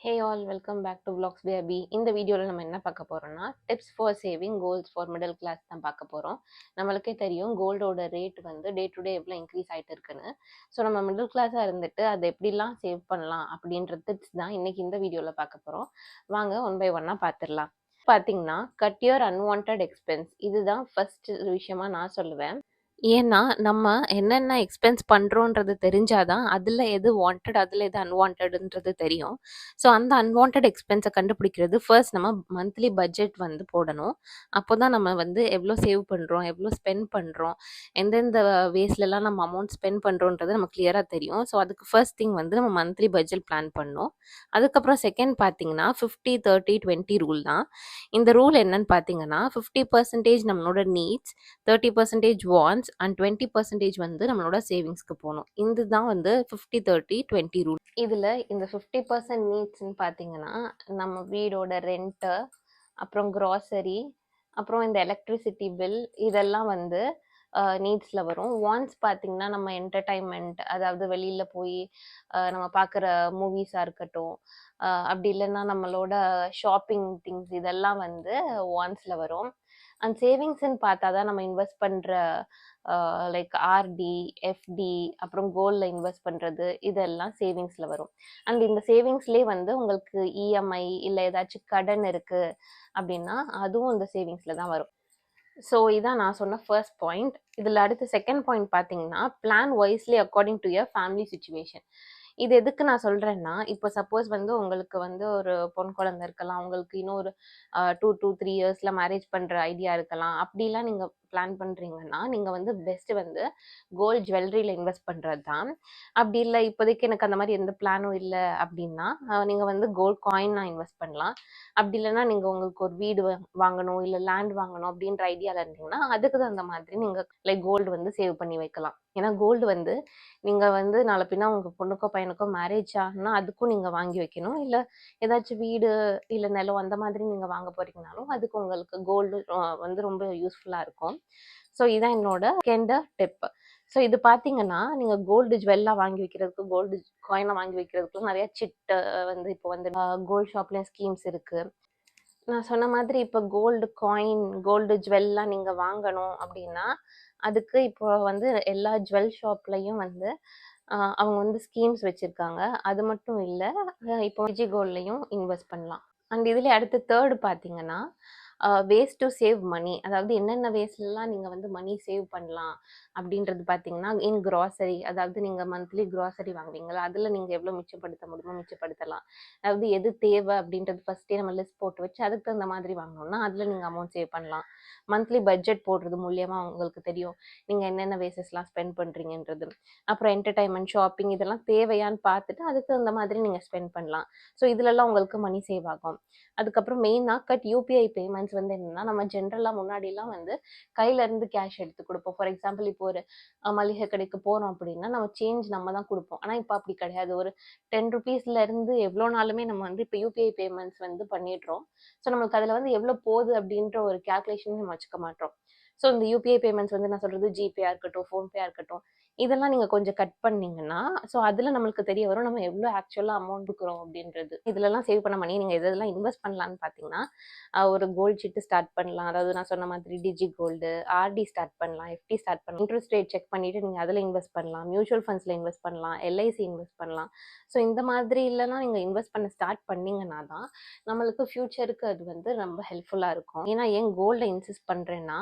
Hey all welcome back to vlogs by Abhi. இந்த வீடியோவில் நம்ம என்ன பார்க்க போகிறோம்னா tips for saving goals for middle class தான் பார்க்க போகிறோம். நம்மளுக்கே தெரியும் கோல்டோட ரேட் வந்து டே டு டே எவ்வளோ இன்க்ரீஸ் ஆகிட்டு இருக்குன்னு. ஸோ நம்ம மிடில் கிளாஸாக இருந்துட்டு அதை எப்படிலாம் சேவ் பண்ணலாம் அப்படின்ற டிப்ஸ் தான் இன்னைக்கு இந்த வீடியோவில் பார்க்க போகிறோம். வாங்க ஒன் பை ஒன்னாக பார்த்துடலாம். பார்த்தீங்கன்னா கட் யுவர் அன்வான்ட் எக்ஸ்பென்ஸ், இதுதான் ஃபர்ஸ்ட் விஷயமா நான் சொல்லுவேன். ஏன்னா, நம்ம என்னென்ன எக்ஸ்பென்ஸ் பண்றோன்றது தெரிஞ்சாதான், அதுல எது வாண்டட், அதுல எது அன்வான்டட்ன்றது தெரியும். ஸோ, அந்த அன்வான்டட் எக்ஸ்பென்ஸ கண்டுபிடிக்கிறது ஃபர்ஸ்ட் நம்ம மந்த்லி பட்ஜெட் வந்து போடணும். அப்போதான் நம்ம வந்து எவ்வளோ சேவ் பண்றோம், எவ்வளோ ஸ்பெண்ட் பண்றோம், எந்தெந்த வேஸ்லலாம் நம்ம அமௌண்ட் ஸ்பெண்ட் பண்றோன்றது நமக்கு கிளியரா தெரியும். ஸோ, அதுக்கு ஃபர்ஸ்ட் திங் வந்து நம்ம மந்த்லி பட்ஜெட் பிளான் பண்ணணும். அதுக்கப்புறம் செகண்ட் பார்த்தீங்கன்னா, 50, 30, 20 ரூல் தான். இந்த ரூல் என்னன்னு பார்த்தீங்கன்னா, 50% நம்மளோட நீட்ஸ், 30% வாண்ட்ஸ் அண்ட் 20% வந்து நம்மளோட சேவிங்ஸ்க்கு போகணும். இதுதான் வந்து 50, 30, 20 ரூல். இதில் இந்த 50% நீட்ஸ்ன்னு பார்த்தீங்கன்னா நம்ம வீடோட ரெண்ட்டு, அப்புறம் க்ராசரி, அப்புறம் இந்த எலக்ட்ரிசிட்டி பில், இதெல்லாம் வந்து நீட்ஸில் வரும். வாண்ட்ஸ் பார்த்தீங்கன்னா நம்ம என்டர்டைன்மெண்ட், அதாவது வெளியில் போய் நம்ம பார்க்குற மூவிஸாக இருக்கட்டும், அப்படி இல்லைன்னா நம்மளோட ஷாப்பிங் திங்ஸ், இதெல்லாம் வந்து வாண்ட்ஸில் வரும். அண்ட் சேவிங்ஸ்ன்னு பார்த்தா தான் நம்ம இன்வெஸ்ட் பண்ணுற லைக் ஆர்டி, எஃப்டி, அப்புறம் கோல்டில் இன்வெஸ்ட் பண்ணுறது, இதெல்லாம் சேவிங்ஸில் வரும். அண்ட் இந்த சேவிங்ஸ்லேயே வந்து உங்களுக்கு இஎம்ஐ இல்லை ஏதாச்சும் கடன் இருக்குது அப்படின்னா அதுவும் இந்த சேவிங்ஸில் தான் வரும். ஸோ இதான் நான் சொன்ன ஃபர்ஸ்ட் பாயிண்ட். இதில் அடுத்து செகண்ட் பாயிண்ட் பார்த்தீங்கன்னா plan wisely according to your family situation. இது எதுக்கு நான் சொல்கிறேன்னா, இப்போ சப்போஸ் வந்து உங்களுக்கு வந்து ஒரு பொன் குழந்தை இருக்கலாம், உங்களுக்கு இன்னும் ஒரு 2 to 3 இயர்ஸில் மேரேஜ் பண்ணுற ஐடியா இருக்கலாம். அப்படிலாம் நீங்கள் பிளான் பண்ணுறீங்கன்னா நீங்கள் வந்து பெஸ்ட்டு வந்து கோல்டு ஜுவல்லரியில் இன்வெஸ்ட் பண்ணுறது தான். அப்படி இல்லை இப்போதைக்கு எனக்கு அந்த மாதிரி எந்த பிளானும் இல்லை அப்படின்னா நீங்கள் வந்து கோல்டு காயினாக இன்வெஸ்ட் பண்ணலாம். அப்படி இல்லைன்னா நீங்கள் உங்களுக்கு ஒரு வீடு வாங்கணும் இல்லை லேண்ட் வாங்கணும் அப்படின்ற ஐடியாவில் இருந்தீங்கன்னா அதுக்கு தகுந்த மாதிரி நீங்கள் லைக் கோல்டு வந்து சேவ் பண்ணி வைக்கலாம். ஏன்னா கோல்டு வந்து நீங்கள் வந்து நாளை பின்னா உங்கள் பொண்ணுக்கோ பையனுக்கோ மேரேஜ் ஆகுனா அதுக்கும் நீங்கள் வாங்கி வைக்கணும். இல்லை ஏதாச்சும் வீடு இல்லை நிலம் அந்த மாதிரி நீங்கள் வாங்க போகிறீங்கனாலும் அதுக்கு உங்களுக்கு கோல்டு வந்து ரொம்ப யூஸ்ஃபுல்லாக இருக்கும். ஸோ இதான் என்னோட செகண்ட் டிப். ஸோ இது பார்த்தீங்கன்னா நீங்கள் கோல்டு ஜுவல்லாக வாங்கி வைக்கிறதுக்கு, கோல்டு காயினை வாங்கி வைக்கிறதுக்குலாம் நிறைய சிட்டு வந்து இப்போ வந்து கோல்டு ஷாப்லேயும் ஸ்கீம்ஸ் இருக்குது. நான் சொன்ன மாதிரி இப்போ கோல்டு காயின், கோல்டு ஜுவல்லாம் நீங்கள் வாங்கணும் அப்படின்னா அதுக்கு இப்போ வந்து எல்லா ஜுவல் ஷாப்லையும் வந்து அவங்க வந்து ஸ்கீம்ஸ் வச்சுருக்காங்க. அது மட்டும் இல்லை, இப்போ விஜி கோல்ட்லையும் இன்வெஸ்ட் பண்ணலாம். அண்ட் இதுலேயே அடுத்து தேர்டு பார்த்தீங்கன்னா வேஸ் டு சேவ் மணி, அதாவது என்னென்ன வேஸ்லாம் நீங்கள் வந்து மணி சேவ் பண்ணலாம் அப்படின்றது பார்த்தீங்கன்னா இன் க்ராசரி, அதாவது நீங்கள் மந்த்லி க்ராசரி வாங்குவீங்களா, அதில் நீங்கள் எவ்வளோ மிச்சப்படுத்த முடியுமோ மிச்சப்படுத்தலாம். அதாவது எது தேவை அப்படின்றது ஃபஸ்ட்டே நம்ம லிஸ்ட் போட்டு வச்சு அதுக்கு தகுந்த மாதிரி வாங்கணும்னா அதில் நீங்கள் அமௌண்ட் சேவ் பண்ணலாம். மந்த்லி பட்ஜெட் போடுறது மூலியமாக உங்களுக்கு தெரியும் நீங்கள் என்னென்ன வேசஸ்லாம் ஸ்பெண்ட் பண்ணுறீங்கன்றது. அப்புறம் என்டர்டைன்மெண்ட், ஷாப்பிங், இதெல்லாம் தேவையான்னு பார்த்துட்டு அதுக்கு தகுந்த மாதிரி நீங்கள் ஸ்பெண்ட் பண்ணலாம். ஸோ இதுலலாம் உங்களுக்கு மணி சேவ் ஆகும். அதுக்கப்புறம் மெயினாக கட் யூபிஐ பேமெண்ட்ஸ் வந்து என்னென்னா, நம்ம ஜென்ரலாக முன்னாடிலாம் வந்து கையிலேருந்து கேஷ் எடுத்து கொடுப்போம். ஃபார் எக்ஸாம்பிள் இப்போ ஒரு மளிகை கடைக்கு போகிறோம் அப்படின்னா நம்ம சேஞ்ச் நம்ம தான் கொடுப்போம். ஆனால் இப்போ அப்படி கிடையாது. ஒரு 10 ருபீஸ்லேருந்து எவ்வளோ நாளுமே நம்ம வந்து இப்போ யூபிஐ பேமெண்ட்ஸ் வந்து பண்ணிடுறோம். ஸோ நம்மளுக்கு அதில் வந்து எவ்வளோ போகுது அப்படின்ற ஒரு கேல்குலேஷன் நம்ம வச்சுக்க மாட்டோம். ஸோ இந்த யூபிஐ பேமெண்ட்ஸ் வந்து நான் சொல்கிறது ஜிபேயாக இருக்கட்டும், ஃபோன்பேயாக இருக்கட்டும், இதெல்லாம் நீங்கள் கொஞ்சம் கட் பண்ணீங்கன்னா ஸோ அதில் நம்மளுக்கு தெரிய வரும் நம்ம எவ்வளோ ஆக்சுவலாக அமௌண்ட் கொடுக்குறோம் அப்படின்றது. இதுலலாம் சேவ் பண்ண மணி நீங்கள் எதெல்லாம் இன்வெஸ்ட் பண்ணலான்னு பார்த்தீங்கன்னா ஒரு கோல்டு சீட்டு ஸ்டார்ட் பண்ணலாம். அதாவது நான் சொன்ன மாதிரி டிஜி கோல்டு, ஆர்டி ஸ்டார்ட் பண்ணலாம், எஃப்டி ஸ்டார்ட் பண்ணலாம். இன்ட்ரெஸ்ட் ரேட் செக் பண்ணிவிட்டு நீங்கள் அதில் இன்வெஸ்ட் பண்ணலாம். மியூச்சுவல் ஃபண்ட்ஸில் இன்வெஸ்ட் பண்ணலாம், எல்ஐசி இன்வெஸ்ட் பண்ணலாம். ஸோ இந்த மாதிரி இல்லைனா நீங்கள் இன்வெஸ்ட் பண்ண ஸ்டார்ட் பண்ணிங்கன்னா தான் நம்மளுக்கு ஃப்யூச்சருக்கு அது வந்து ரொம்ப ஹெல்ப்ஃபுல்லாக இருக்கும். ஏன்னா ஏன் கோல்டை இன்சிஸ்ட் பண்ணுறேன்னா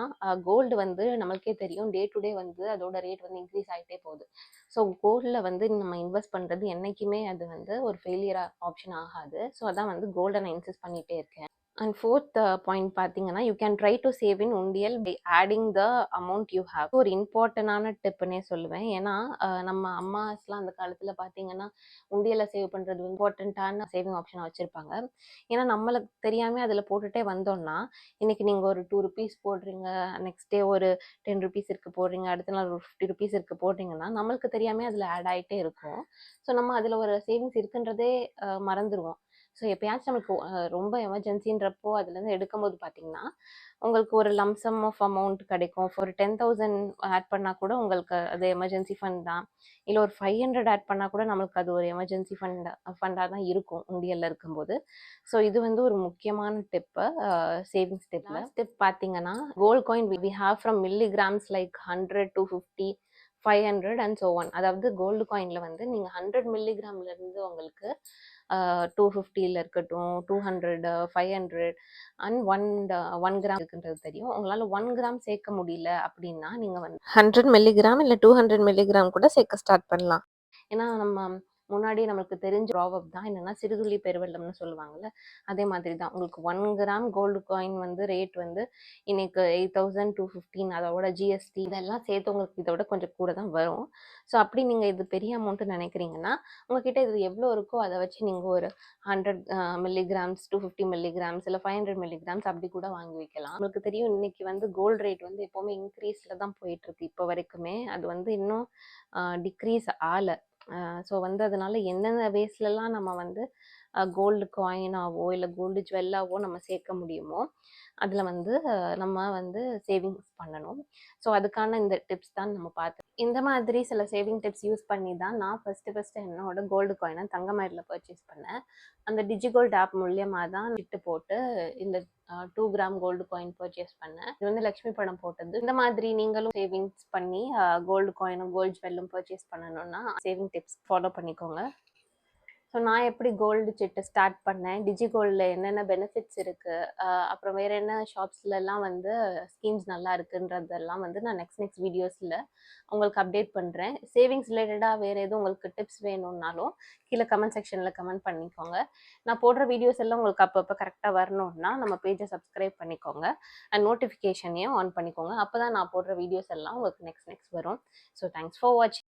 கோல்டு வந்து நம்மளுக்கே தெரியும் டே டு டே வந்து அதோட ரேட் வந்து இன்க்ரீஸ் ஆகிட்டே போகுது. ஸோ கோல்டில் வந்து நம்ம இன்வெஸ்ட் பண்ணுறது என்றைக்குமே அது வந்து ஒரு ஃபெயிலியர் ஆப்ஷன் ஆகாது. ஸோ அதான் வந்து கோல்டை நான் இன்சிஸ்ட் பண்ணிகிட்டே இருக்கேன். அண்ட் ஃபோர்த் பாயிண்ட் பார்த்தீங்கன்னா you can try to save in உண்டியல் by adding the amount you have. ஒரு இம்பார்ட்டண்டான டிப்புன்னே சொல்லுவேன். ஏன்னா நம்ம அம்மாஸ்லாம் அந்த காலத்தில் பார்த்தீங்கன்னா உண்டியலை சேவ் பண்ணுறது இம்பார்ட்டண்ட்டான சேவிங் ஆப்ஷனாக வச்சுருப்பாங்க. ஏன்னா நம்மளுக்கு தெரியாமல் அதில் போட்டுகிட்டே வந்தோம்னா இன்றைக்கி நீங்கள் ஒரு 2 ருபீஸ் போடுறீங்க, நெக்ஸ்ட் டே ஒரு 10 ருபீஸ் இருக்குது போடுறீங்க, அடுத்த நாள் ஒரு 50 ருபீஸ் இருக்குது போடுறீங்கன்னா நம்மளுக்கு தெரியாமல் அதில் ஆட் ஆகிட்டே இருக்கும். ஸோ நம்ம அதில் ஒரு சேவிங்ஸ் இருக்குன்றதே மறந்துடுவோம். ஸோ எப்பயாச்சும் நமக்கு ரொம்ப எமர்ஜென்சின்றப்போ அதுலேருந்து எடுக்கும்போது பார்த்தீங்கன்னா, உங்களுக்கு ஒரு லம்ப் சம் ஆஃப் அமௌண்ட் கிடைக்கும். ஒரு 10,000 ஆட் பண்ணா கூட உங்களுக்கு அது எமர்ஜென்சி ஃபண்ட் தான். இல்ல ஒரு 500 ஆட் பண்ணா கூட நம்மளுக்கு அது ஒரு எமர்ஜென்சி ஃபண்டா தான் இருக்கும் உண்டியல்ல இருக்கும்போது. ஸோ இது வந்து ஒரு முக்கியமான டிப்பு சேவிங்ஸ் டிப்ல. டிப் பார்த்தீங்கன்னா, gold coin we have from milligrams like 100, 250, 500 and so on. அதாவது கோல்டு காயின்ல வந்து நீங்க 100 மில்லிகிராம்ல இருந்து உங்களுக்கு 250ல இருக்கட்டும், 200, 500 அண்ட் 1 கிராம் இருக்குன்றது தெரியும். உங்களால 1 கிராம் சேர்க்க முடியல அப்படின்னா நீங்க வந்து 100 மில்லிகிராம் இல்ல 200 மில்லிகிராம் கூட சேர்க்க ஸ்டார்ட் பண்ணலாம். ஏன்னா நம்ம முன்னாடி நமக்கு தெரிஞ்ச ப்ராவப் தான் என்னன்னா சிறுதுளி பெருவெள்ளம்னு சொல்லுவாங்கல்ல, அதே மாதிரி தான். உங்களுக்கு 1 கிராம் கோல்டு காயின் வந்து ரேட் வந்து இன்னைக்கு 8,215, அதோட ஜிஎஸ்டி இதெல்லாம் சேர்த்து உங்களுக்கு இதை விட கொஞ்சம் கூட தான் வரும். ஸோ அப்படி நீங்கள் இது பெரிய அமௌண்ட்டு நினைக்கிறீங்கன்னா உங்ககிட்ட இது எவ்வளோ இருக்கோ அதை வச்சு நீங்கள் ஒரு 100 மில்லிகிராம்ஸ், 250 மில்லிகிராம்ஸ் இல்லை 500 மில்லிகிராம்ஸ் அப்படி கூட வாங்கி வைக்கலாம். உங்களுக்கு தெரியும் இன்னைக்கு வந்து கோல்டு ரேட் வந்து எப்போவுமே இன்க்ரீஸில் தான் போயிட்டு இருக்கு இப்போ வரைக்குமே. அது வந்து இன்னும் டிக்ரீஸ் ஆகலை. ஸோ வந்து அதனால எந்தெந்த வேஸ்லலாம் நம்ம வந்து கோல்டு காயினாவோ இல்லை கோல்டு ஜுவல்லாவோ நம்ம சேர்க்க முடியுமோ அதில் வந்து நம்ம வந்து சேவிங்ஸ் பண்ணணும். ஸோ அதுக்கான இந்த டிப்ஸ் தான் நம்ம பார்த்தோம். இந்த மாதிரி சில சேவிங் டிப்ஸ் யூஸ் பண்ணி தான் நான் ஃபஸ்ட்டு என்னோட கோல்டு காயினை தங்கமயிலில் பர்ச்சேஸ் பண்ணேன். அந்த டிஜிகோல்டு ஆப் மூலியமாக தான் விட்டு போட்டு இந்த 2 கிராம் கோல்டு காயின் பர்ச்சேஸ் பண்ணேன். இது வந்து லக்ஷ்மி படம் போட்டது. இந்த மாதிரி நீங்களும் சேவிங்ஸ் பண்ணி கோல்டு காயினும் கோல்டு ஜுவல்லும் பர்ச்சேஸ் பண்ணணும்னா சேவிங் டிப்ஸ் ஃபாலோ பண்ணிக்கோங்க. ஸோ நான் எப்படி கோல்டு சிட்டு ஸ்டார்ட் பண்ணேன், டிஜிகோல்டில் என்னென்ன பெனிஃபிட்ஸ் இருக்குது, அப்புறம் வேறு என்ன ஷாப்ஸ்லலாம் வந்து ஸ்கீம்ஸ் நல்லா இருக்குன்றதெல்லாம் வந்து நான் நெக்ஸ்ட் வீடியோஸில் உங்களுக்கு அப்டேட் பண்ணுறேன். சேவிங்ஸ் ரிலேட்டடாக வேறு எதுவும் உங்களுக்கு டிப்ஸ் வேணும்னாலும் கீழே கமெண்ட் செக்ஷனில் கமெண்ட் பண்ணிக்கோங்க. நான் போடுற வீடியோஸ் எல்லாம் உங்களுக்கு அப்பப்போ கரெக்டாக வரணும்னா நம்ம பேஜை சப்ஸ்கிரைப் பண்ணிக்கோங்க அண்ட் நோட்டிஃபிகேஷனையும் ஆன் பண்ணிக்கோங்க. அப்போ தான் நான் போடுற வீடியோஸ் எல்லாம் உங்களுக்கு நெக்ஸ்ட் வரும். ஸோ தேங்க்ஸ் ஃபார் வாட்சிங்.